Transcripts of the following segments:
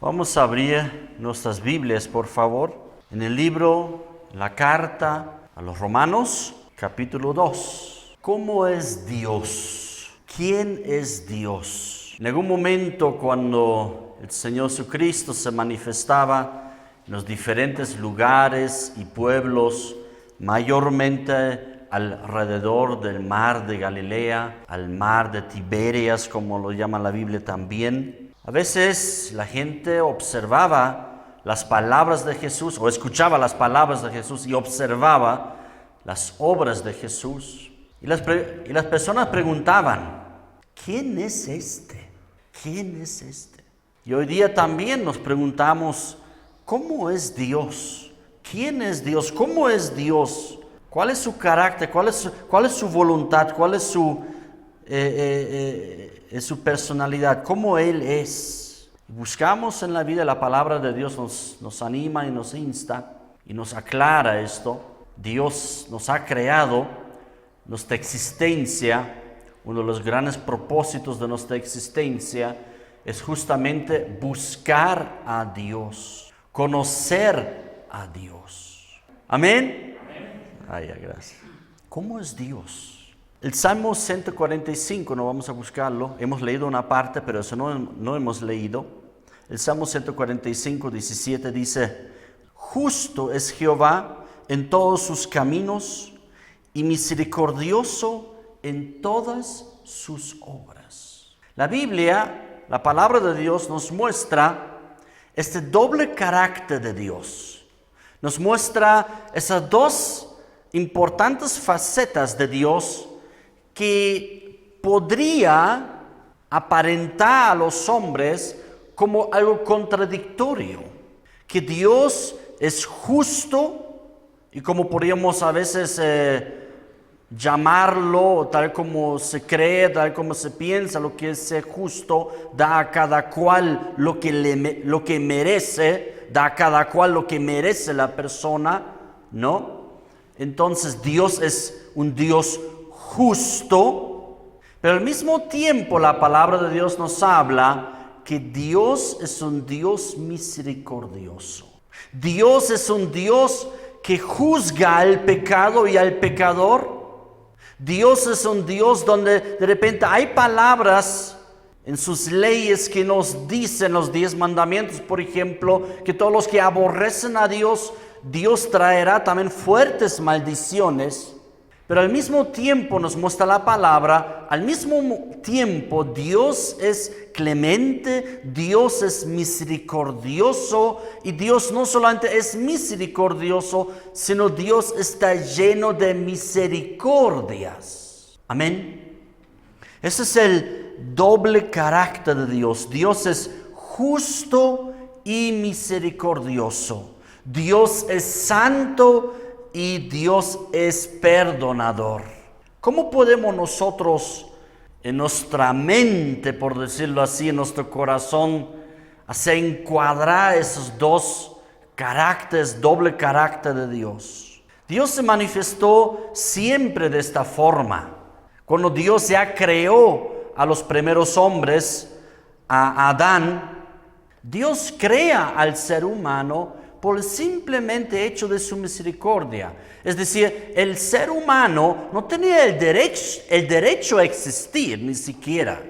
Vamos a abrir nuestras Biblias, por favor, en el libro, la carta a los Romanos, capítulo 2. ¿Cómo es Dios? ¿Quién es Dios? En algún momento, cuando el Señor Jesucristo se manifestaba en los diferentes lugares y pueblos, mayormente alrededor del mar de Galilea, al mar de Tiberias, como lo llama la Biblia también, a veces la gente observaba las palabras de Jesús o escuchaba las palabras de Jesús y observaba las obras de Jesús. Y las personas preguntaban, ¿quién es este? ¿Quién es este? Y hoy día también nos preguntamos, ¿cómo es Dios? ¿Quién es Dios? ¿Cómo es Dios? ¿Cuál es su carácter? ¿Cuál es su voluntad? ¿Cuál es su personalidad? ¿Cómo Él es? Buscamos en la vida, la palabra de Dios nos anima y nos insta y nos aclara esto. Dios nos ha creado, nuestra existencia, uno de los grandes propósitos de nuestra existencia es justamente buscar a Dios, conocer a Dios. ¿Amén? Ay, gracias. ¿Cómo es Dios? El Salmo 145, no vamos a buscarlo, hemos leído una parte, pero eso no hemos leído. El Salmo 145, 17 dice, justo es Jehová en todos sus caminos y misericordioso en todas sus obras. La Biblia, la palabra de Dios nos muestra este doble carácter de Dios. Nos muestra esas dos importantes facetas de Dios que podría aparentar a los hombres como algo contradictorio, que Dios es justo y como podríamos a veces llamarlo, tal como se cree, tal como se piensa, lo que es ser justo, da a cada cual lo que merece, da a cada cual lo que merece la persona, ¿no? Entonces Dios es un Dios justo, pero al mismo tiempo la palabra de Dios nos habla que Dios es un Dios misericordioso. Dios es un Dios que juzga al pecado y al pecador. Dios es un Dios donde de repente hay palabras en sus leyes que nos dicen los 10 mandamientos, por ejemplo, que todos los que aborrecen a Dios, Dios traerá también fuertes maldiciones. Pero al mismo tiempo nos muestra la palabra, al mismo tiempo Dios es clemente, Dios es misericordioso y Dios no solamente es misericordioso, sino Dios está lleno de misericordias. Amén. Ese es el doble carácter de Dios. Dios es justo y misericordioso. Dios es santo y Dios es perdonador. ¿Cómo podemos nosotros en nuestra mente, por decirlo así, en nuestro corazón, hacer encuadrar esos dos caracteres, doble carácter de Dios? Dios se manifestó siempre de esta forma. Cuando Dios ya creó a los primeros hombres, a Adán, Dios crea al ser humano por el simplemente hecho de su misericordia. Es decir, el ser humano no tenía el derecho a existir ni siquiera.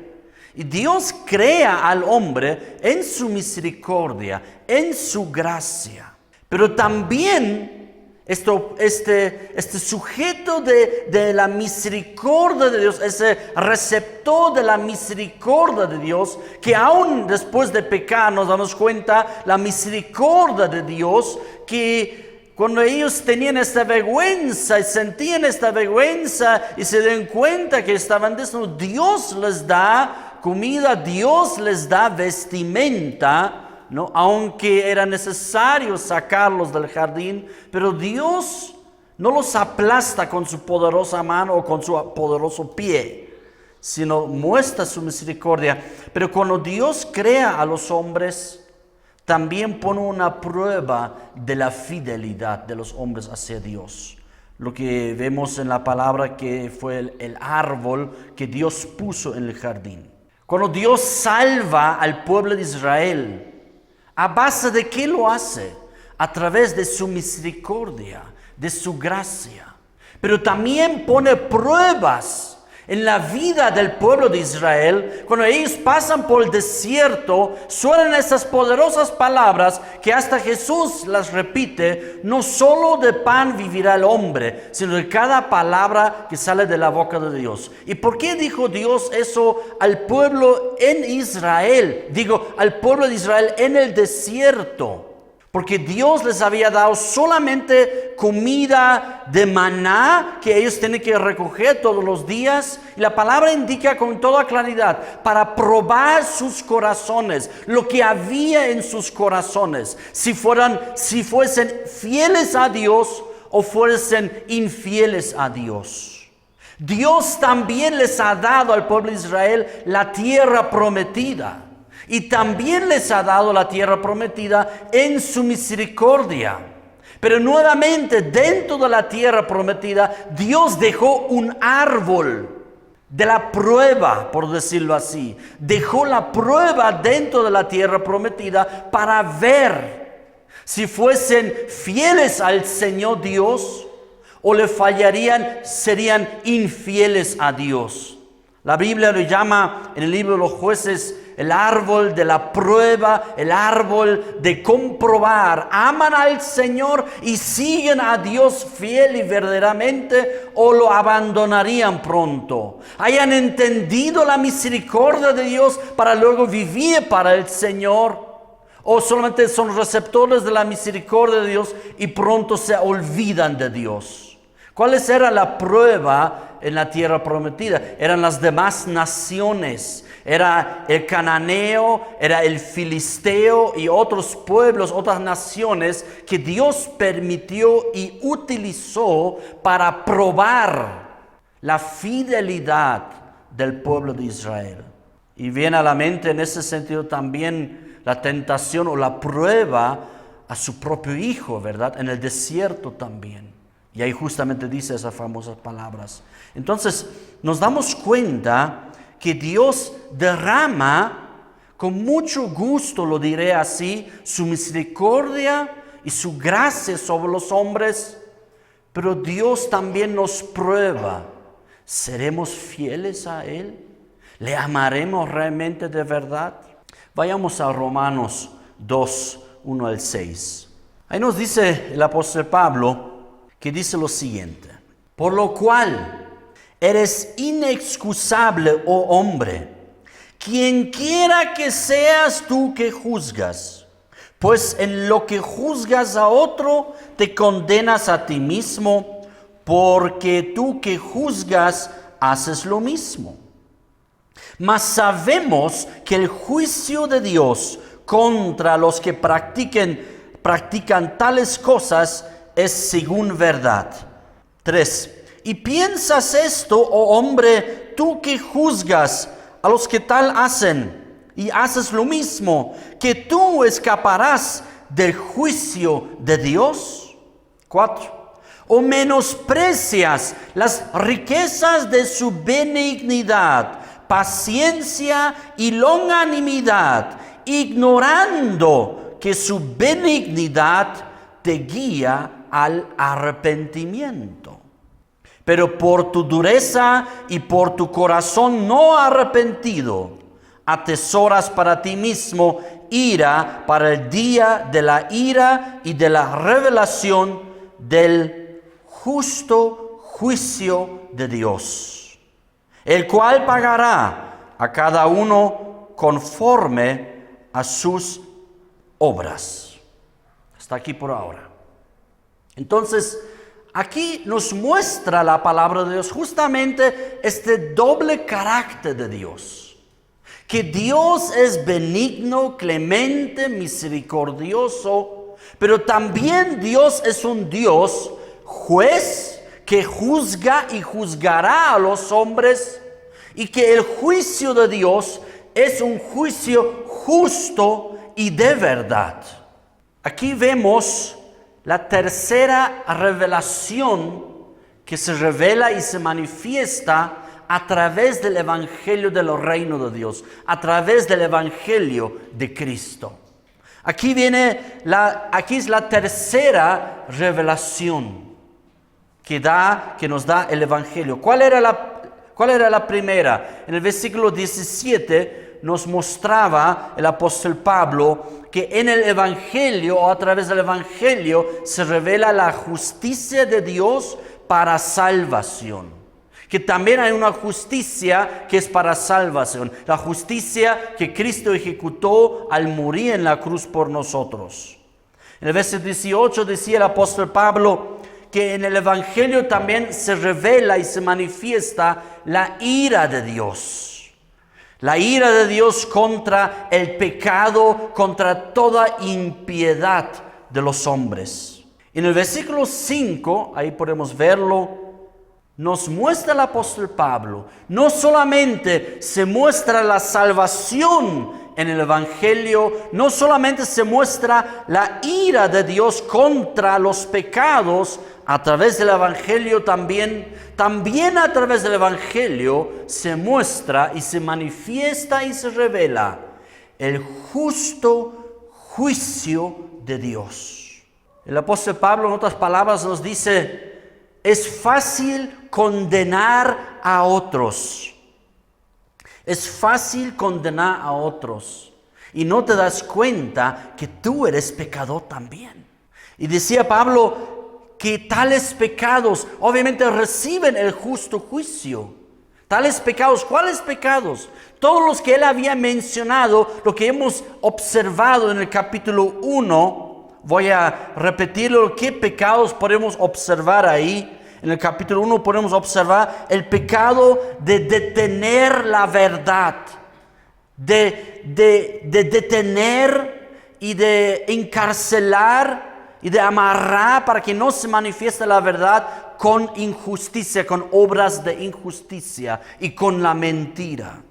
Y Dios crea al hombre en su misericordia, en su gracia. Pero también este sujeto de la misericordia de Dios, ese receptor de la misericordia de Dios, que aún después de pecar nos damos cuenta la misericordia de Dios, que cuando ellos tenían esta vergüenza y sentían esta vergüenza y se den cuenta que estaban desnudos, Dios les da comida, Dios les da vestimenta, ¿no? Aunque era necesario sacarlos del jardín, pero Dios no los aplasta con su poderosa mano o con su poderoso pie, sino muestra su misericordia. Pero cuando Dios crea a los hombres, también pone una prueba de la fidelidad de los hombres hacia Dios. Lo que vemos en la palabra que fue el árbol que Dios puso en el jardín. Cuando Dios salva al pueblo de Israel, ¿A base de qué lo hace? A través de su misericordia, de su gracia. Pero también pone pruebas en la vida del pueblo de Israel. Cuando ellos pasan por el desierto, suenan esas poderosas palabras que hasta Jesús las repite: no solo de pan vivirá el hombre, sino de cada palabra que sale de la boca de Dios. ¿Y por qué dijo Dios eso al pueblo en Israel? Digo, al pueblo de Israel en el desierto. Porque Dios les había dado solamente comida de maná que ellos tienen que recoger todos los días. Y la palabra indica con toda claridad, para probar sus corazones, lo que había en sus corazones. Si fuesen fieles a Dios o fuesen infieles a Dios. Dios también les ha dado al pueblo de Israel la tierra prometida. Y también les ha dado la tierra prometida en su misericordia. Pero nuevamente, dentro de la tierra prometida, Dios dejó un árbol de la prueba, por decirlo así. Dejó la prueba dentro de la tierra prometida para ver si fuesen fieles al Señor Dios o le fallarían, serían infieles a Dios. La Biblia lo llama en el libro de los Jueces el árbol de la prueba, el árbol de comprobar. ¿Aman al Señor y siguen a Dios fiel y verdaderamente, o lo abandonarían pronto? ¿Hayan entendido la misericordia de Dios para luego vivir para el Señor? ¿O solamente son receptores de la misericordia de Dios y pronto se olvidan de Dios? ¿Cuál era la prueba en la tierra prometida? Eran las demás naciones. Era el cananeo, era el filisteo y otros pueblos, otras naciones que Dios permitió y utilizó para probar la fidelidad del pueblo de Israel. Y viene a la mente en ese sentido también la tentación o la prueba a su propio hijo, ¿verdad? En el desierto también. Y ahí justamente dice esas famosas palabras. Entonces nos damos cuenta que Dios derrama con mucho gusto, lo diré así, su misericordia y su gracia sobre los hombres. Pero Dios también nos prueba. ¿Seremos fieles a Él? ¿Le amaremos realmente de verdad? Vayamos a Romanos 2, 1 al 6. Ahí nos dice el apóstol Pablo, que dice lo siguiente: por lo cual eres inexcusable, oh hombre, quien quiera que seas tú que juzgas, pues en lo que juzgas a otro te condenas a ti mismo, porque tú que juzgas haces lo mismo. Mas sabemos que el juicio de Dios contra los que practican tales cosas es según verdad. 3. Y piensas esto, oh hombre, tú que juzgas a los que tal hacen y haces lo mismo, que tú escaparás del juicio de Dios. 4. O menosprecias las riquezas de su benignidad, paciencia y longanimidad, ignorando que su benignidad te guía al arrepentimiento. Pero por tu dureza y por tu corazón no arrepentido, atesoras para ti mismo ira para el día de la ira y de la revelación del justo juicio de Dios, el cual pagará a cada uno conforme a sus obras. Hasta aquí por ahora. Entonces, aquí nos muestra la palabra de Dios justamente este doble carácter de Dios. Que Dios es benigno, clemente, misericordioso, pero también Dios es un Dios juez que juzga y juzgará a los hombres, y que el juicio de Dios es un juicio justo y de verdad. Aquí vemos la tercera revelación que se revela y se manifiesta a través del evangelio del reino de Dios, a través del evangelio de Cristo. Aquí es la tercera revelación que nos da el Evangelio. ¿Cuál era la primera? En el versículo 17 nos mostraba el apóstol Pablo que en el Evangelio o a través del Evangelio se revela la justicia de Dios para salvación. Que también hay una justicia que es para salvación. La justicia que Cristo ejecutó al morir en la cruz por nosotros. En el verso 18 decía el apóstol Pablo que en el Evangelio también se revela y se manifiesta la ira de Dios. La ira de Dios contra el pecado, contra toda impiedad de los hombres. En el versículo 5, ahí podemos verlo, nos muestra el apóstol Pablo, no solamente se muestra la salvación en el Evangelio, no solamente se muestra la ira de Dios contra los pecados a través del Evangelio también a través del Evangelio se muestra y se manifiesta y se revela el justo juicio de Dios. El apóstol Pablo, en otras palabras, nos dice: es fácil condenar a otros. Es fácil condenar a otros. Y no te das cuenta que tú eres pecador también. Y decía Pablo que tales pecados obviamente reciben el justo juicio. Tales pecados, ¿cuáles pecados? Todos los que él había mencionado, lo que hemos observado en el capítulo 1. Voy a repetirlo, ¿qué pecados podemos observar ahí? En el capítulo 1 podemos observar el pecado de detener la verdad, de detener y de encarcelar y de amarrar para que no se manifieste la verdad con injusticia, con obras de injusticia y con la mentira.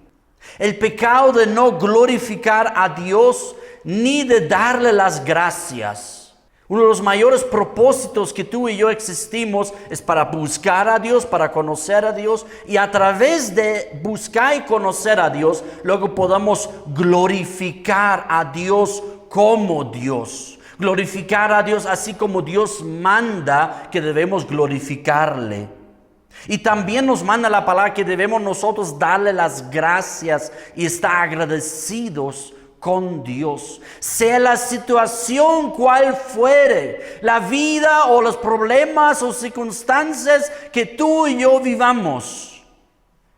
El pecado de no glorificar a Dios ni de darle las gracias. Uno de los mayores propósitos que tú y yo existimos es para buscar a Dios, para conocer a Dios, y a través de buscar y conocer a Dios, luego podamos glorificar a Dios como Dios. Glorificar a Dios así como Dios manda que debemos glorificarle. Y también nos manda la palabra que debemos nosotros darle las gracias y estar agradecidos con Dios, sea la situación cual fuere, la vida o los problemas o circunstancias que tú y yo vivamos.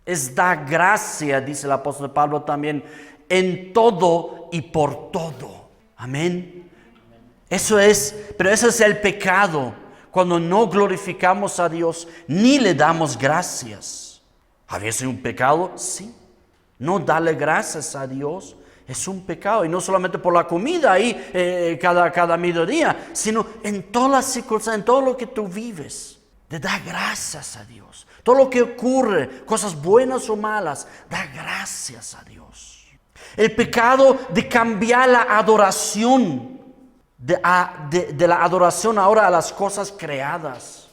Es dar gracia, dice el apóstol Pablo también, en todo y por todo. Amén. Pero eso es el pecado, cuando no glorificamos a Dios ni le damos gracias. ¿Había sido un pecado? Sí. No darle gracias a Dios es un pecado, y no solamente por la comida ahí cada mediodía, sino en todas las circunstancias, en todo lo que tú vives, de dar gracias a Dios. Todo lo que ocurre, cosas buenas o malas, da gracias a Dios. El pecado de cambiar la adoración, de la adoración ahora a las cosas creadas.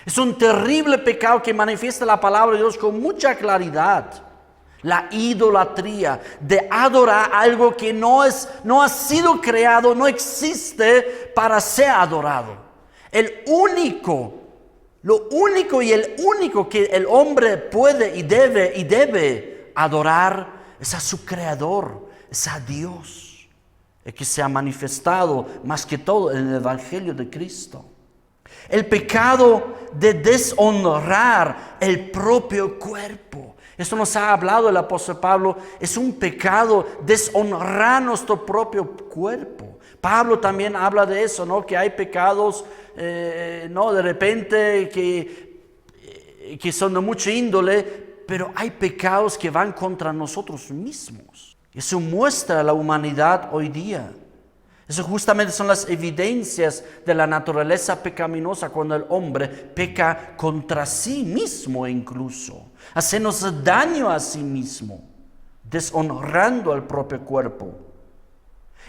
Es un terrible pecado que manifiesta la palabra de Dios con mucha claridad. La idolatría, de adorar algo que no ha sido creado, no existe para ser adorado. Lo único que el hombre puede y debe adorar es a su Creador, es a Dios, el que se ha manifestado más que todo en el Evangelio de Cristo. El pecado de deshonrar el propio cuerpo. Esto nos ha hablado el apóstol Pablo. Es un pecado deshonrar nuestro propio cuerpo. Pablo también habla de eso, ¿no? Que hay pecados, de repente que son de mucha índole, pero hay pecados que van contra nosotros mismos. Eso muestra la humanidad hoy día. Eso justamente son las evidencias de la naturaleza pecaminosa cuando el hombre peca contra sí mismo incluso, haciéndose daño a sí mismo, deshonrando al propio cuerpo.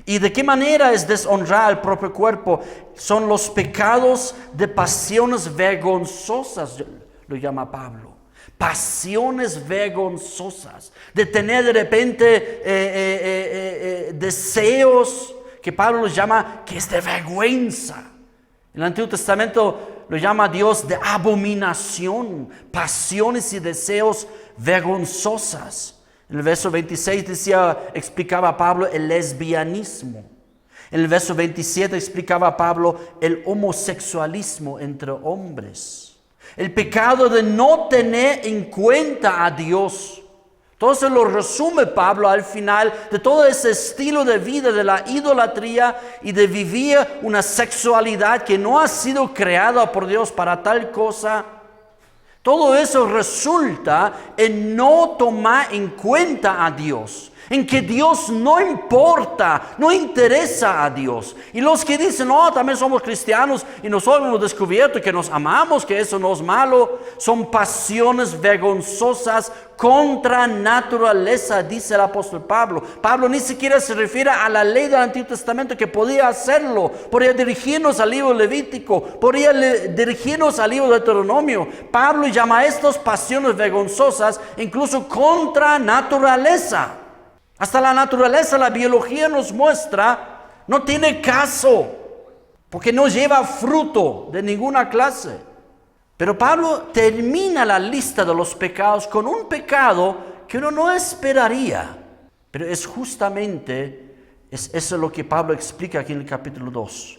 ¿Y de qué manera es deshonrar al propio cuerpo? Son los pecados de pasiones vergonzosas, lo llama Pablo. Pasiones vergonzosas, de tener de repente deseos que Pablo los llama que es de vergüenza. En el Antiguo Testamento lo llama Dios de abominación, pasiones y deseos vergonzosas. En el verso 26 explicaba Pablo el lesbianismo. En el verso 27 explicaba Pablo el homosexualismo entre hombres. El pecado de no tener en cuenta a Dios. Todo eso lo resume Pablo al final de todo ese estilo de vida de la idolatría y de vivir una sexualidad que no ha sido creada por Dios para tal cosa. Todo eso resulta en no tomar en cuenta a Dios, en que Dios no importa, no interesa a Dios. Y los que dicen, no, también somos cristianos y nosotros hemos descubierto que nos amamos, que eso no es malo, son pasiones vergonzosas contra naturaleza, dice el apóstol Pablo. Pablo ni siquiera se refiere a la ley del Antiguo Testamento que podía hacerlo, podía dirigirnos al libro Levítico, podía dirigirnos al libro de Deuteronomio. Pablo llama a estas pasiones vergonzosas incluso contra naturaleza. Hasta la naturaleza, la biología nos muestra, no tiene caso, porque no lleva fruto de ninguna clase. Pero Pablo termina la lista de los pecados con un pecado que uno no esperaría. Pero es justamente, eso lo que Pablo explica aquí en el capítulo 2.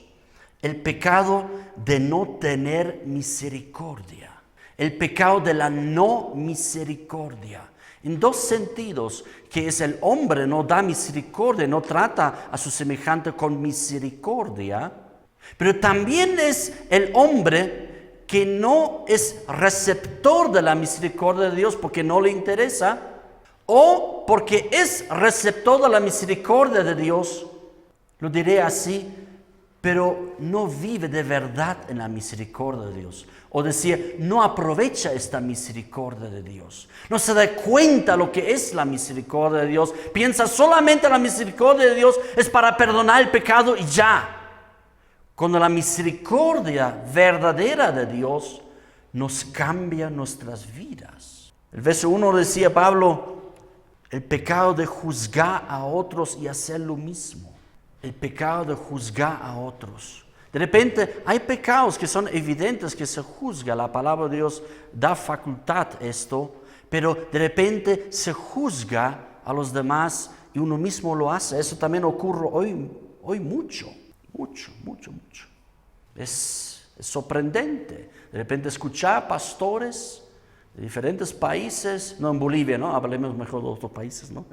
El pecado de no tener misericordia. El pecado de la no misericordia. En dos sentidos, que es el hombre no da misericordia, no trata a su semejante con misericordia, pero también es el hombre que no es receptor de la misericordia de Dios porque no le interesa, o porque es receptor de la misericordia de Dios, lo diré así, pero no vive de verdad en la misericordia de Dios. O decir, no aprovecha esta misericordia de Dios. No se da cuenta lo que es la misericordia de Dios. Piensa solamente la misericordia de Dios es para perdonar el pecado y ya. Cuando la misericordia verdadera de Dios nos cambia nuestras vidas. El verso 1 decía Pablo, el pecado de juzgar a otros y hacer lo mismo. El pecado de juzgar a otros. De repente hay pecados que son evidentes que se juzga. La palabra de Dios da facultad a esto, pero de repente se juzga a los demás y uno mismo lo hace. Eso también ocurre hoy mucho. Mucho. Es sorprendente. De repente escuchar pastores de diferentes países, no en Bolivia, ¿no? Hablemos mejor de otros países, ¿no?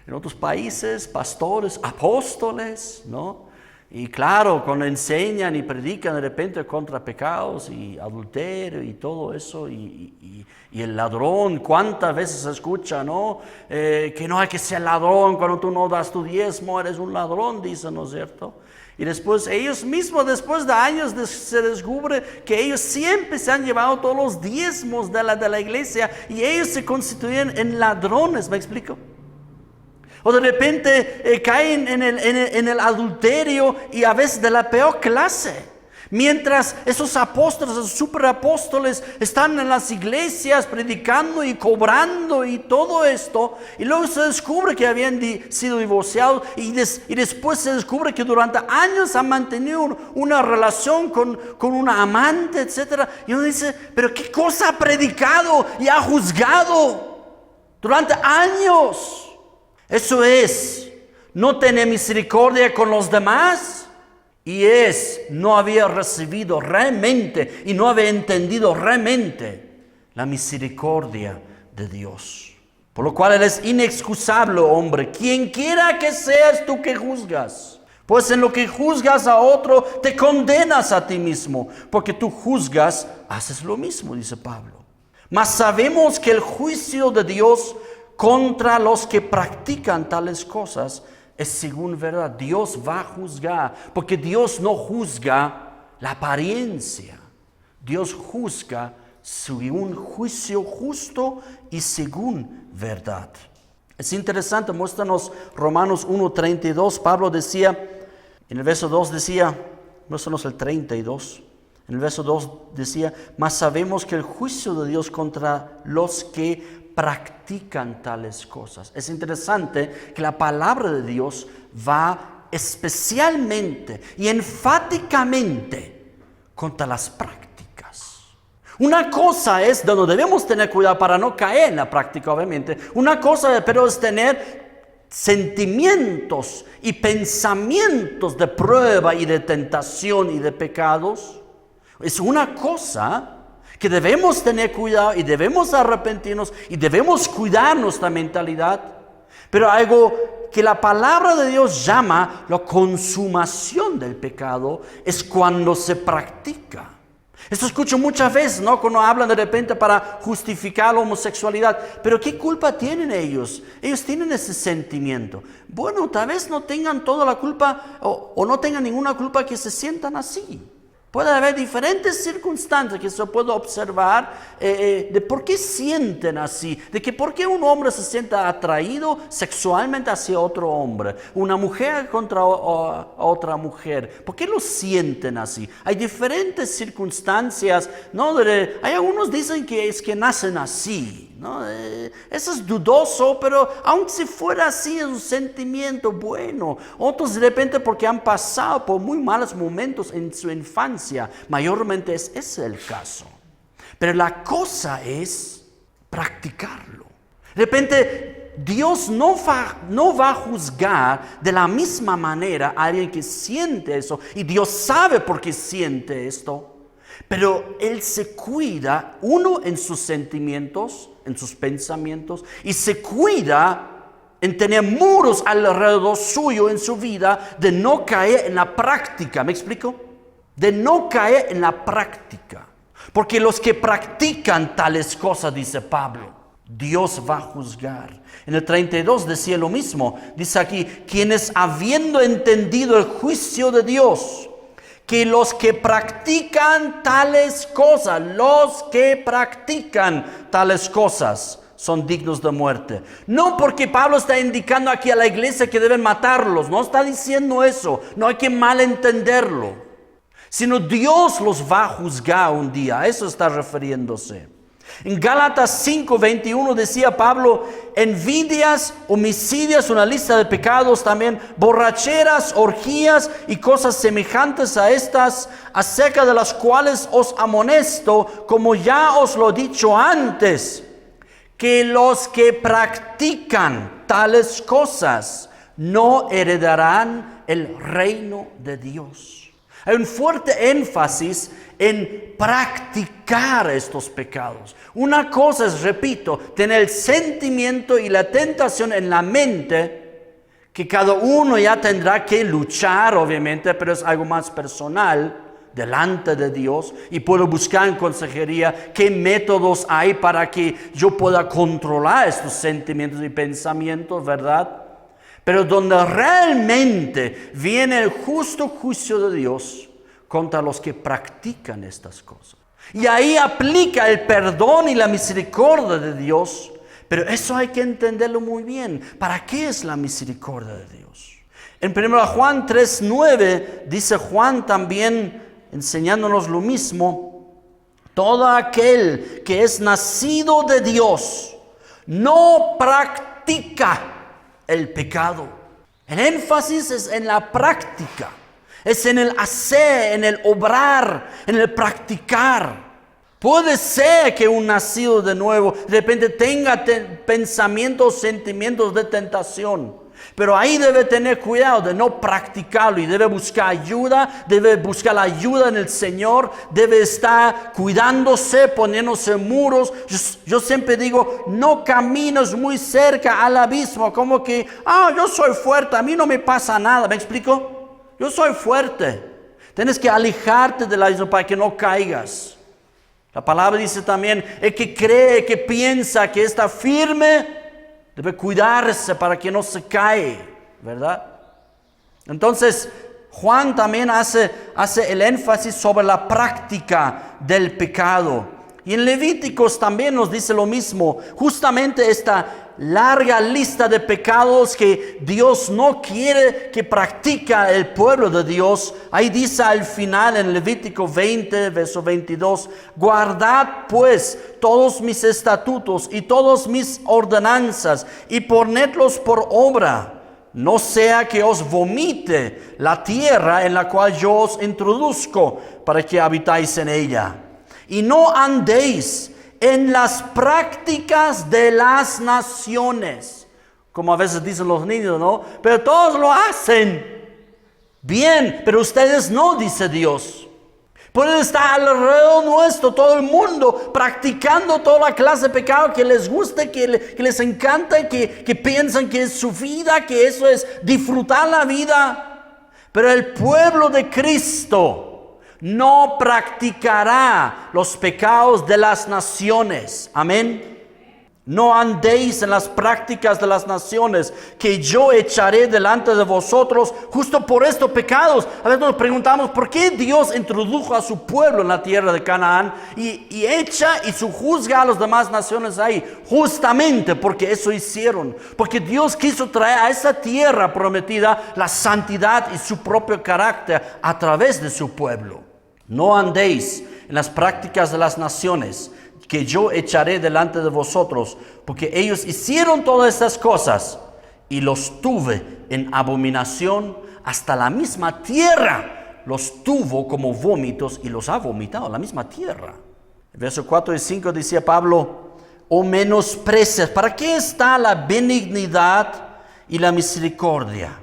En otros países, pastores, apóstoles, ¿no? Y claro, cuando enseñan y predican de repente contra pecados y adulterio y todo eso, y el ladrón, ¿cuántas veces se escucha, no? Que no hay que ser ladrón, cuando tú no das tu diezmo, eres un ladrón, dicen, ¿no es cierto? Y después ellos mismos, después de años, se descubre que ellos siempre se han llevado todos los diezmos de la iglesia y ellos se constituyen en ladrones, ¿me explico? O de repente caen en el adulterio y a veces de la peor clase. Mientras esos apóstoles, esos superapóstoles están en las iglesias predicando y cobrando y todo esto, y luego se descubre que habían sido divorciados y después se descubre que durante años han mantenido una relación con una amante, etc. Y uno dice, pero ¿qué cosa ha predicado y ha juzgado durante años? Eso es no tener misericordia con los demás. Y no había recibido realmente y no había entendido realmente la misericordia de Dios. Por lo cual Él es inexcusable, hombre. Quien quiera que seas tú que juzgas. Pues en lo que juzgas a otro, te condenas a ti mismo. Porque tú juzgas, haces lo mismo, dice Pablo. Mas sabemos que el juicio de Dios contra los que practican tales cosas es según verdad. Dios va a juzgar, porque Dios no juzga la apariencia. Dios juzga según juicio justo y según verdad. Es interesante, muéstranos Romanos 1:32. Pablo decía, en el verso 2 decía, muéstranos el 32. En el verso 2 decía, mas sabemos que el juicio de Dios contra los que practican tales cosas. Es interesante que la palabra de Dios va especialmente y enfáticamente contra las prácticas. Una cosa es donde debemos tener cuidado para no caer en la práctica, obviamente. Una cosa, pero es tener sentimientos y pensamientos de prueba y de tentación y de pecados. Es una cosa que debemos tener cuidado y debemos arrepentirnos y debemos cuidar nuestra mentalidad. Pero algo que la palabra de Dios llama la consumación del pecado es cuando se practica. Esto escucho muchas veces, ¿no? Cuando hablan de repente para justificar la homosexualidad. Pero ¿qué culpa tienen ellos? Ellos tienen ese sentimiento. Bueno, tal vez no tengan toda la culpa o no tengan ninguna culpa que se sientan así. Puede haber diferentes circunstancias que se puede observar de por qué sienten así, de que por qué un hombre se sienta atraído sexualmente hacia otro hombre, una mujer contra otra mujer, por qué lo sienten así. Hay diferentes circunstancias, ¿no? Hay algunos dicen que es que nacen así, ¿no? Eso es dudoso, pero aunque si fuera así es un sentimiento bueno. Otros de repente porque han pasado por muy malos momentos en su infancia. Mayormente es ese el caso. Pero la cosa es practicarlo. De repente Dios no va a juzgar de la misma manera a alguien que siente eso. Y Dios sabe por qué siente esto. Pero Él se cuida, uno, en sus sentimientos, en sus pensamientos. Y se cuida en tener muros alrededor suyo en su vida de no caer en la práctica. ¿Me explico? De no caer en la práctica. Porque los que practican tales cosas, dice Pablo, Dios va a juzgar. En el 32 decía lo mismo. Dice aquí, quienes habiendo entendido el juicio de Dios, que los que practican tales cosas, son dignos de muerte. No porque Pablo está indicando aquí a la iglesia que deben matarlos. No está diciendo eso. No hay que malentenderlo. Sino Dios los va a juzgar un día. A eso está refiriéndose. En Gálatas 5:21 decía Pablo, envidias, homicidios, una lista de pecados también, borracheras, orgías y cosas semejantes a estas, acerca de las cuales os amonesto, como ya os lo he dicho antes, que los que practican tales cosas no heredarán el reino de Dios. Hay un fuerte énfasis en practicar estos pecados. Una cosa es, repito, tener el sentimiento y la tentación en la mente, que cada uno ya tendrá que luchar, obviamente, pero es algo más personal delante de Dios. Y puedo buscar en consejería qué métodos hay para que yo pueda controlar estos sentimientos y pensamientos, ¿verdad? Pero donde realmente viene el justo juicio de Dios contra los que practican estas cosas. Y ahí aplica el perdón y la misericordia de Dios. Pero eso hay que entenderlo muy bien. ¿Para qué es la misericordia de Dios? En 1 Juan 3:9 dice Juan también, enseñándonos lo mismo, todo aquel que es nacido de Dios no practica el pecado. El énfasis es en la práctica, es en el hacer, en el obrar, en el practicar. Puede ser que un nacido de nuevo de repente tenga pensamientos, sentimientos de tentación, pero ahí debe tener cuidado de no practicarlo y debe buscar ayuda, debe buscar la ayuda en el Señor, debe estar cuidándose, poniéndose muros. Yo siempre digo, no camines muy cerca al abismo, como que, yo soy fuerte, a mí no me pasa nada. ¿Me explico? Yo soy fuerte. Tienes que alejarte del abismo para que no caigas. La palabra dice también, el que cree, que piensa que está firme, debe cuidarse para que no se cae, ¿verdad? Entonces, Juan también hace el énfasis sobre la práctica del pecado. Y en Levíticos también nos dice lo mismo. Justamente esta larga lista de pecados que Dios no quiere que practica el pueblo de Dios. Ahí dice al final en Levítico 20, verso 22, guardad pues todos mis estatutos y todas mis ordenanzas y ponedlos por obra, no sea que os vomite la tierra en la cual yo os introduzco para que habitáis en ella. Y no andéis en las prácticas de las naciones, como a veces dicen los niños, ¿no? Pero todos lo hacen bien, pero ustedes no, dice Dios. Pueden estar alrededor nuestro, todo el mundo, practicando toda la clase de pecado que les gusta, que les encanta, que piensan que es su vida, que eso es disfrutar la vida. Pero el pueblo de Cristo no practicará los pecados de las naciones. Amén. No andéis en las prácticas de las naciones, que yo echaré delante de vosotros justo por estos pecados. A veces nos preguntamos, ¿por qué Dios introdujo a su pueblo en la tierra de Canaán y echa y juzga a las demás naciones ahí? Justamente porque eso hicieron. Porque Dios quiso traer a esa tierra prometida la santidad y su propio carácter a través de su pueblo. No andéis en las prácticas de las naciones, que yo echaré delante de vosotros, porque ellos hicieron todas estas cosas y los tuve en abominación. Hasta la misma tierra los tuvo como vómitos y los ha vomitado la misma tierra. En versos 4 y 5 decía Pablo, o menosprecias. ¿Para qué está la benignidad y la misericordia?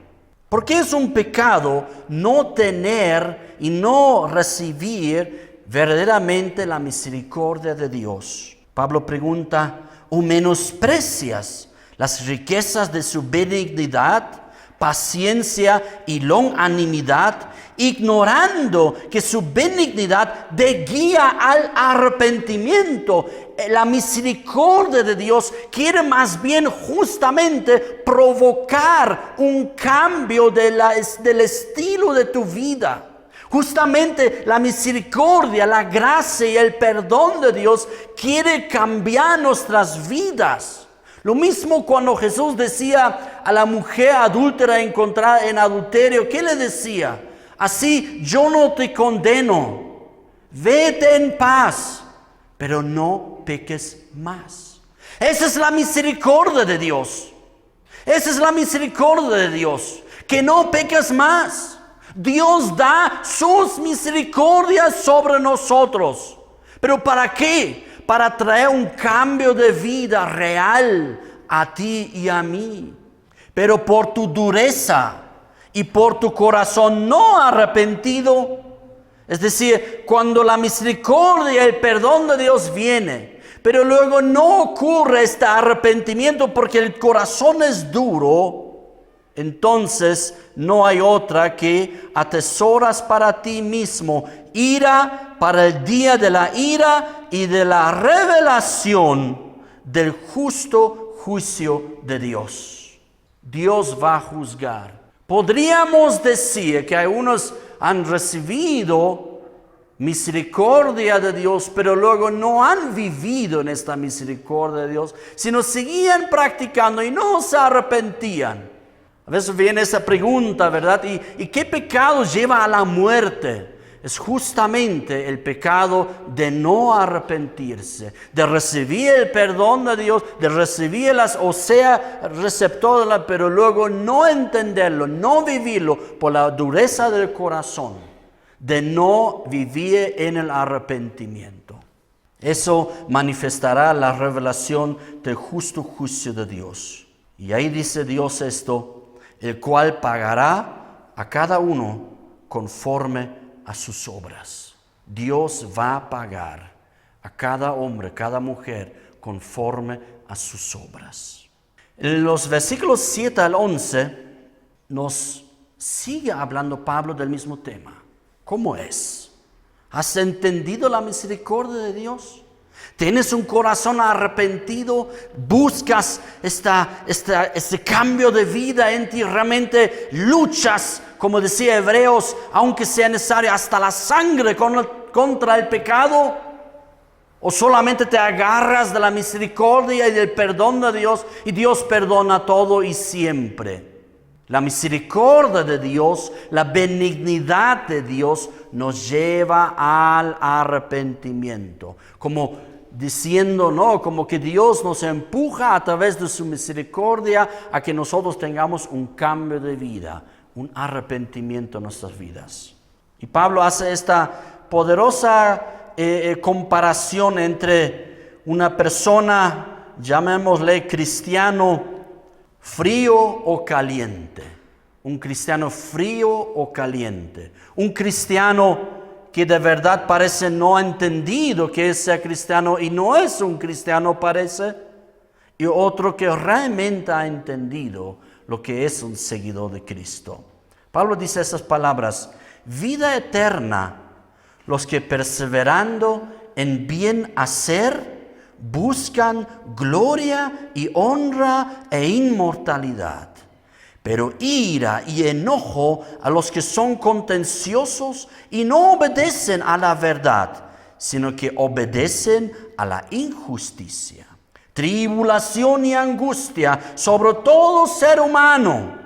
¿Por qué es un pecado no tener y no recibir verdaderamente la misericordia de Dios? Pablo pregunta, ¿o menosprecias las riquezas de su benignidad, paciencia y longanimidad, ignorando que su benignidad de guía al arrepentimiento? La misericordia de Dios quiere más bien justamente provocar un cambio del estilo de tu vida. Justamente la misericordia, la gracia y el perdón de Dios quiere cambiar nuestras vidas. Lo mismo cuando Jesús decía a la mujer adúltera encontrada en adulterio, ¿qué le decía? Así yo no te condeno, vete en paz, pero no peques más. Esa es la misericordia de Dios. Esa es la misericordia de Dios, que no peques más. Dios da sus misericordias sobre nosotros. ¿Pero para qué? Para traer un cambio de vida real a ti y a mí. Pero por tu dureza y por tu corazón no arrepentido, es decir, cuando la misericordia y el perdón de Dios viene, pero luego no ocurre este arrepentimiento porque el corazón es duro, entonces no hay otra que atesoras para ti mismo ira para el día de la ira y de la revelación del justo juicio de Dios. Dios va a juzgar. Podríamos decir que algunos han recibido misericordia de Dios, pero luego no han vivido en esta misericordia de Dios, sino seguían practicando y no se arrepentían. A veces viene esa pregunta, ¿verdad? ¿Y qué pecado lleva a la muerte? Es justamente el pecado de no arrepentirse, de recibir el perdón de Dios, de recibir receptor, pero luego no entenderlo, no vivirlo por la dureza del corazón, de no vivir en el arrepentimiento. Eso manifestará la revelación del justo juicio de Dios. Y ahí dice Dios esto, el cual pagará a cada uno conforme a sus obras. Dios va a pagar a cada hombre, cada mujer, conforme a sus obras. En los versículos 7 al 11 nos sigue hablando Pablo del mismo tema. ¿Cómo es? ¿Has entendido la misericordia de Dios? ¿Tienes un corazón arrepentido? ¿Buscas este cambio de vida en ti? ¿Realmente luchas, como decía Hebreos, aunque sea necesario hasta la sangre contra el pecado? ¿O solamente te agarras de la misericordia y del perdón de Dios y Dios perdona todo y siempre? La misericordia de Dios, la benignidad de Dios nos lleva al arrepentimiento. Como diciendo, no, como que Dios nos empuja a través de su misericordia a que nosotros tengamos un cambio de vida, un arrepentimiento en nuestras vidas. Y Pablo hace esta poderosa comparación entre una persona, llamémosle cristiano frío o caliente. Un cristiano frío o caliente. Un cristiano que de verdad parece no ha entendido que es ser cristiano y no es un cristiano parece. Y otro que realmente ha entendido lo que es un seguidor de Cristo. Pablo dice esas palabras: vida eterna, los que perseverando en bien hacer, buscan gloria y honra e inmortalidad. Pero ira y enojo a los que son contenciosos y no obedecen a la verdad, sino que obedecen a la injusticia. Tribulación y angustia sobre todo ser humano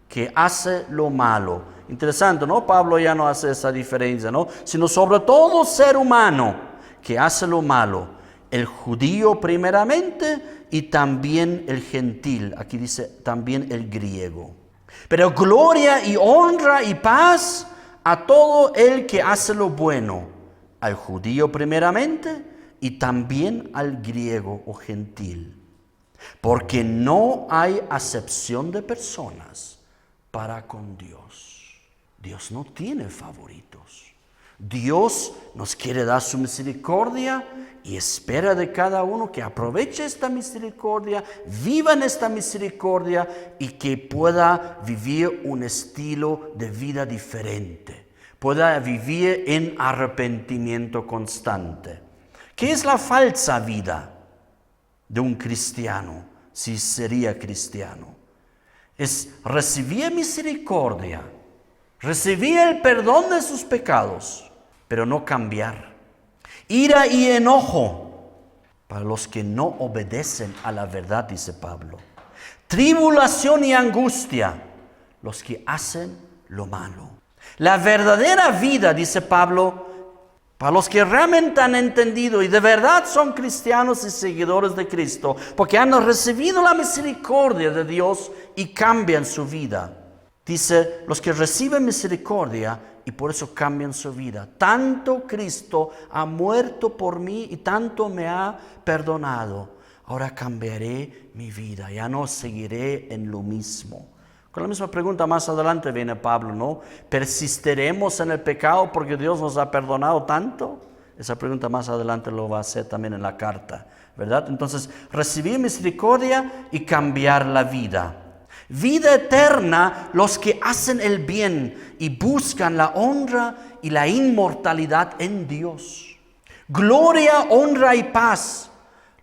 que hace lo malo. Interesante, ¿no? Pablo ya no hace esa diferencia, ¿no? Sino sobre todo ser humano que hace lo malo. El judío primeramente y también el gentil. Aquí dice también el griego. Pero gloria y honra y paz a todo el que hace lo bueno. Al judío primeramente y también al griego o gentil. Porque no hay acepción de personas para con Dios. Dios no tiene favoritos. Dios nos quiere dar su misericordia y espera de cada uno que aproveche esta misericordia, viva en esta misericordia y que pueda vivir un estilo de vida diferente, pueda vivir en arrepentimiento constante. ¿Qué es la falsa vida de un cristiano, si sería cristiano? Es recibir misericordia, recibir el perdón de sus pecados, pero no cambiar. Ira y enojo para los que no obedecen a la verdad, dice Pablo. Tribulación y angustia, los que hacen lo malo. La verdadera vida, dice Pablo, para los que realmente han entendido y de verdad son cristianos y seguidores de Cristo, porque han recibido la misericordia de Dios y cambian su vida. Dice, los que reciben misericordia y por eso cambian su vida. Tanto Cristo ha muerto por mí y tanto me ha perdonado. Ahora cambiaré mi vida, ya no seguiré en lo mismo. Con la misma pregunta más adelante viene Pablo, ¿no? ¿Persistiremos en el pecado porque Dios nos ha perdonado tanto? Esa pregunta más adelante lo va a hacer también en la carta, ¿verdad? Entonces, recibir misericordia y cambiar la vida. Vida eterna, los que hacen el bien y buscan la honra y la inmortalidad en Dios. Gloria, honra y paz,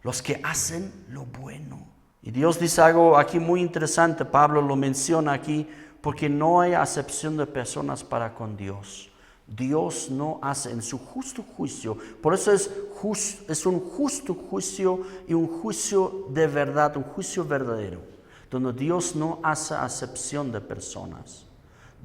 los que hacen lo bueno. Y Dios dice algo aquí muy interesante, Pablo lo menciona aquí, porque no hay acepción de personas para con Dios. Dios no hace en su justo juicio, por eso es un justo juicio y un juicio de verdad, un juicio verdadero, donde Dios no hace acepción de personas.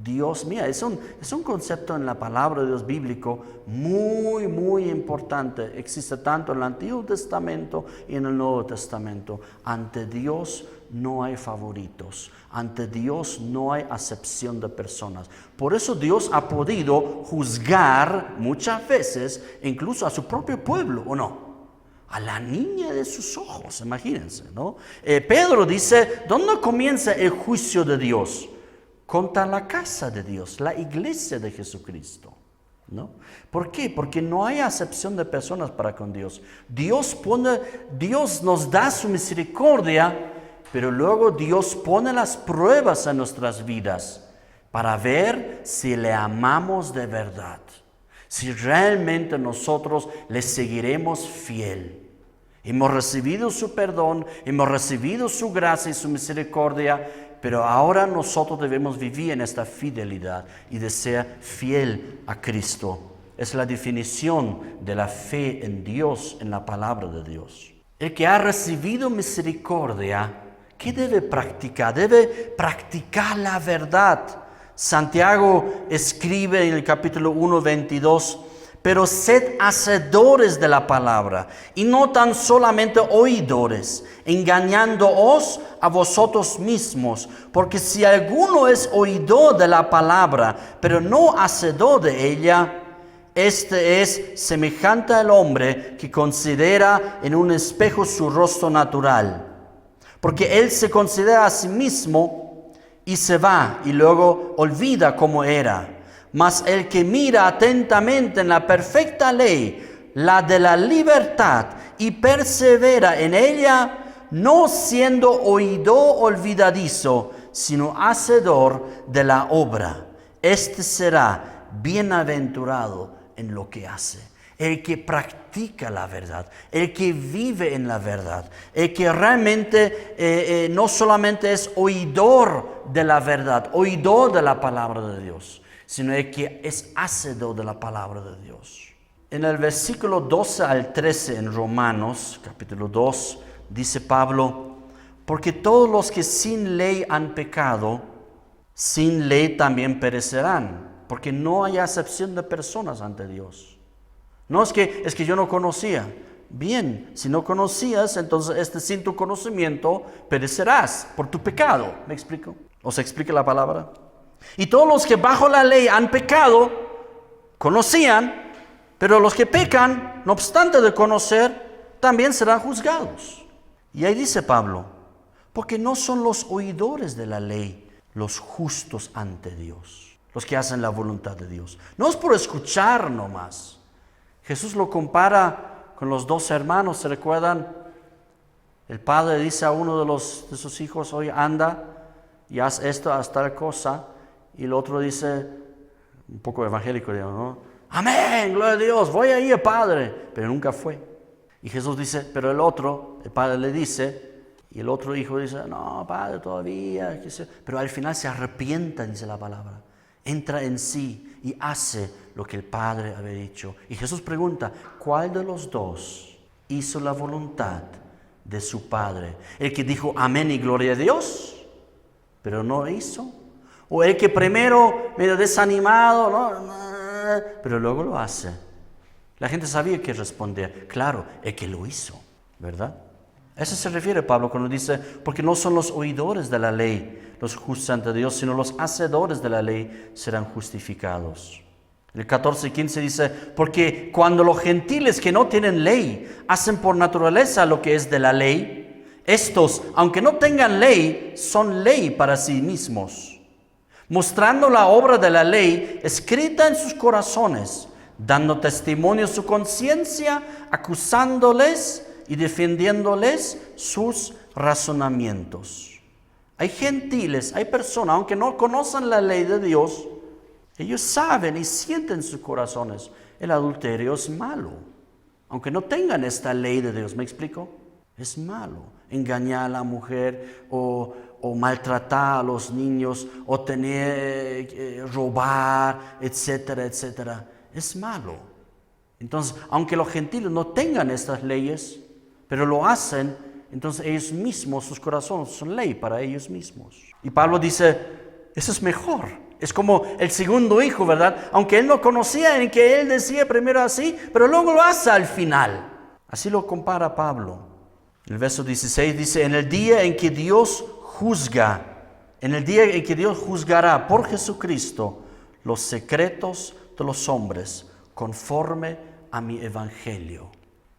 Dios, mira, es un concepto en la palabra de Dios bíblico muy, muy importante. Existe tanto en el Antiguo Testamento y en el Nuevo Testamento. Ante Dios no hay favoritos. Ante Dios no hay acepción de personas. Por eso Dios ha podido juzgar muchas veces, incluso a su propio pueblo, ¿o no? A la niña de sus ojos, imagínense, ¿no? Pedro dice, ¿dónde comienza el juicio de Dios? Contra la casa de Dios, la iglesia de Jesucristo, ¿no? ¿Por qué? Porque no hay acepción de personas para con Dios. Dios nos da su misericordia, pero luego Dios pone las pruebas en nuestras vidas para ver si le amamos de verdad, si realmente nosotros le seguiremos fiel. Hemos recibido su perdón, hemos recibido su gracia y su misericordia, pero ahora nosotros debemos vivir en esta fidelidad y de ser fiel a Cristo. Es la definición de la fe en Dios, en la palabra de Dios. El que ha recibido misericordia, ¿qué debe practicar? Debe practicar la verdad. Santiago escribe en el capítulo 1, 22, pero sed hacedores de la palabra, y no tan solamente oidores, engañándoos a vosotros mismos. Porque si alguno es oidor de la palabra, pero no hacedor de ella, este es semejante al hombre que considera en un espejo su rostro natural. Porque él se considera a sí mismo y se va, y luego olvida cómo era. Mas el que mira atentamente en la perfecta ley, la de la libertad, y persevera en ella, no siendo oidor olvidadizo, sino hacedor de la obra, este será bienaventurado en lo que hace. El que practica la verdad, el que vive en la verdad, el que realmente no solamente es oidor de la verdad, oidor de la palabra de Dios, sino el que es hacedor de la palabra de Dios. En el versículo 12 al 13 en Romanos, capítulo 2, dice Pablo: porque todos los que sin ley han pecado, sin ley también perecerán, porque no hay acepción de personas ante Dios. No es que yo no conocía. Bien, si no conocías, entonces sin tu conocimiento perecerás por tu pecado. ¿Me explico? ¿Os explica la palabra? Y todos los que bajo la ley han pecado, conocían, pero los que pecan, no obstante de conocer, también serán juzgados. Y ahí dice Pablo: porque no son los oidores de la ley los justos ante Dios, los que hacen la voluntad de Dios. No es por escuchar nomás. Jesús lo compara con los dos hermanos, ¿se recuerdan? El padre dice a uno de sus hijos: oye, anda y haz esto, haz tal cosa. Y el otro dice, un poco evangélico, ¿no? Amén, gloria a Dios, voy a ir, Padre. Pero nunca fue. Y Jesús dice, pero el padre le dice, y el otro hijo dice, no, Padre, todavía. Pero al final se arrepienta, dice la palabra. Entra en sí y hace lo que el Padre había dicho. Y Jesús pregunta, ¿cuál de los dos hizo la voluntad de su Padre? ¿El que dijo amén y gloria a Dios, pero no hizo? ¿O el que primero, medio desanimado, pero luego lo hace? La gente sabía que responder. Claro, el que lo hizo, ¿verdad? A eso se refiere Pablo cuando dice, porque no son los oidores de la ley los justos ante Dios, sino los hacedores de la ley serán justificados. El 14 y 15 dice, porque cuando los gentiles que no tienen ley hacen por naturaleza lo que es de la ley, estos, aunque no tengan ley, son ley para sí mismos, mostrando la obra de la ley escrita en sus corazones, dando testimonio su conciencia, acusándoles y defendiéndoles sus razonamientos. Hay gentiles, hay personas, aunque no conocen la ley de Dios, ellos saben y sienten en sus corazones, el adulterio es malo. Aunque no tengan esta ley de Dios, ¿me explico? Es malo. Engañar a la mujer o maltratar a los niños o robar, etcétera, etcétera. Es malo. Entonces, aunque los gentiles no tengan estas leyes, pero lo hacen, entonces ellos mismos, sus corazones son ley para ellos mismos. Y Pablo dice, eso es mejor. Es como el segundo hijo, ¿verdad? Aunque él no conocía en que él decía primero así, pero luego lo hace al final. Así lo compara Pablo. El verso 16 dice, en el día en que Dios juzgará por Jesucristo los secretos de los hombres, conforme a mi evangelio.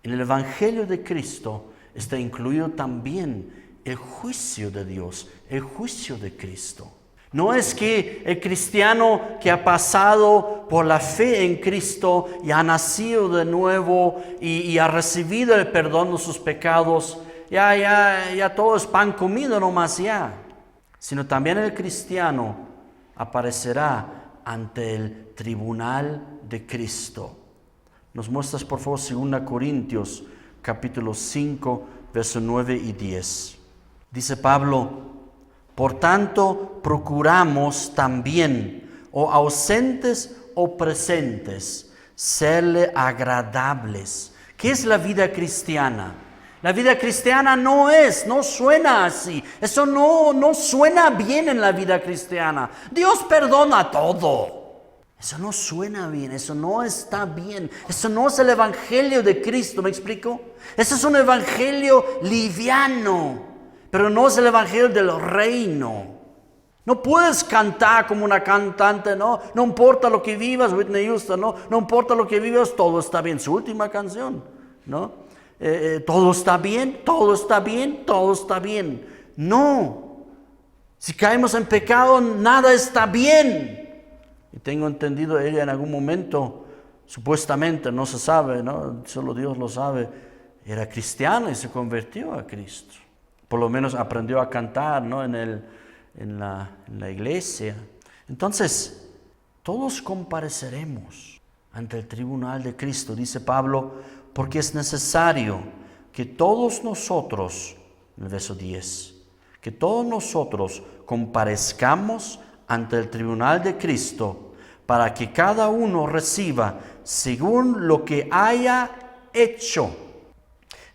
En el evangelio de Cristo está incluido también el juicio de Dios, el juicio de Cristo. No es que el cristiano que ha pasado por la fe en Cristo y ha nacido de nuevo y ha recibido el perdón de sus pecados, ya todo es pan comido nomás ya. Sino también el cristiano aparecerá ante el tribunal de Cristo. Nos muestras por favor 2 Corintios capítulo 5, versos 9 y 10. Dice Pablo, por tanto procuramos también, o ausentes o presentes, serle agradables. ¿Qué es la vida cristiana? La vida cristiana no suena así. Eso no suena bien en la vida cristiana. Dios perdona todo. Eso no suena bien, eso no está bien. Eso no es el evangelio de Cristo, ¿me explico? Ese es un evangelio liviano, pero no es el evangelio del reino. No puedes cantar como una cantante, no importa lo que vivas, Whitney Houston, no importa lo que vivas, todo está bien. Su última canción, ¿no? Todo está bien, todo está bien, todo está bien. No, si caemos en pecado, nada está bien. Y tengo entendido, ella en algún momento, supuestamente, no se sabe, ¿no? Solo Dios lo sabe, era cristiana y se convirtió a Cristo. Por lo menos aprendió a cantar, ¿no? En la iglesia. Entonces, todos compareceremos ante el tribunal de Cristo, dice Pablo, porque es necesario que todos nosotros, en el verso 10, que todos nosotros comparezcamos ante el tribunal de Cristo, para que cada uno reciba según lo que haya hecho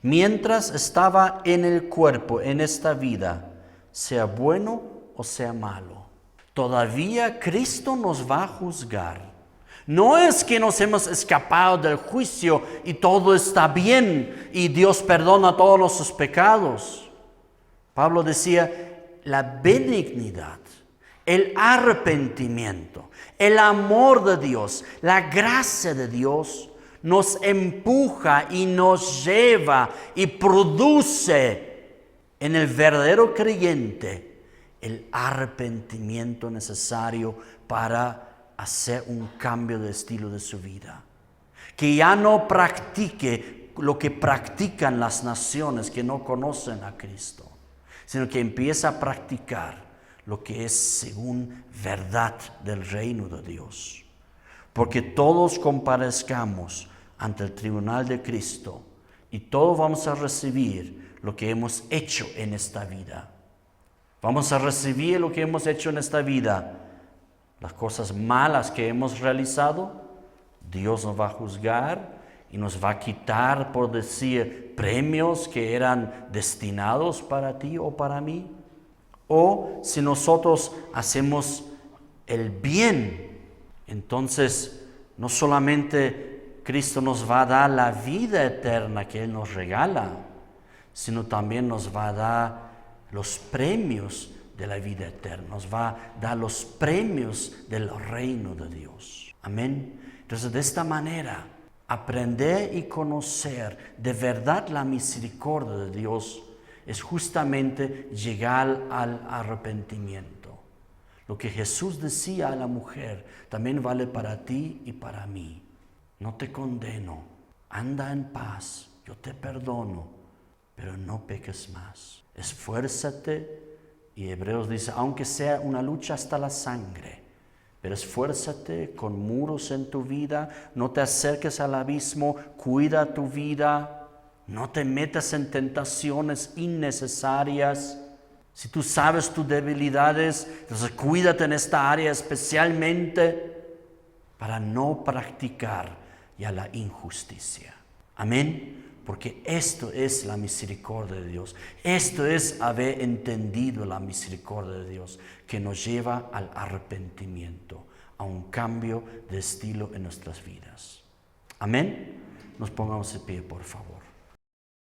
mientras estaba en el cuerpo, en esta vida, sea bueno o sea malo. Todavía Cristo nos va a juzgar. No es que nos hemos escapado del juicio y todo está bien y Dios perdona todos nuestros pecados. Pablo decía, la benignidad, el arrepentimiento, el amor de Dios, la gracia de Dios nos empuja y nos lleva y produce en el verdadero creyente el arrepentimiento necesario para hacer un cambio de estilo de su vida. Que ya no practique lo que practican las naciones que no conocen a Cristo, sino que empieza a practicar lo que es según verdad del reino de Dios. Porque todos comparezcamos ante el tribunal de Cristo y todos vamos a recibir lo que hemos hecho en esta vida. Vamos a recibir lo que hemos hecho en esta vida. Las cosas malas que hemos realizado, Dios nos va a juzgar y nos va a quitar, por decir, premios que eran destinados para ti o para mí. O si nosotros hacemos el bien, entonces no solamente Cristo nos va a dar la vida eterna que Él nos regala, sino también nos va a dar los premios de la vida eterna, nos va a dar los premios del reino de Dios. Amén. Entonces, de esta manera, aprender y conocer de verdad la misericordia de Dios es justamente llegar al arrepentimiento. Lo que Jesús decía a la mujer también vale para ti y para mí. No te condeno, anda en paz, yo te perdono, pero no peques más. Esfuérzate, y Hebreos dice, aunque sea una lucha hasta la sangre, pero esfuérzate con muros en tu vida, no te acerques al abismo, cuida tu vida. No te metas en tentaciones innecesarias. Si tú sabes tus debilidades, entonces cuídate en esta área especialmente para no practicar ya la injusticia. Amén. Porque esto es la misericordia de Dios. Esto es haber entendido la misericordia de Dios que nos lleva al arrepentimiento, a un cambio de estilo en nuestras vidas. Amén. Nos pongamos de pie, por favor.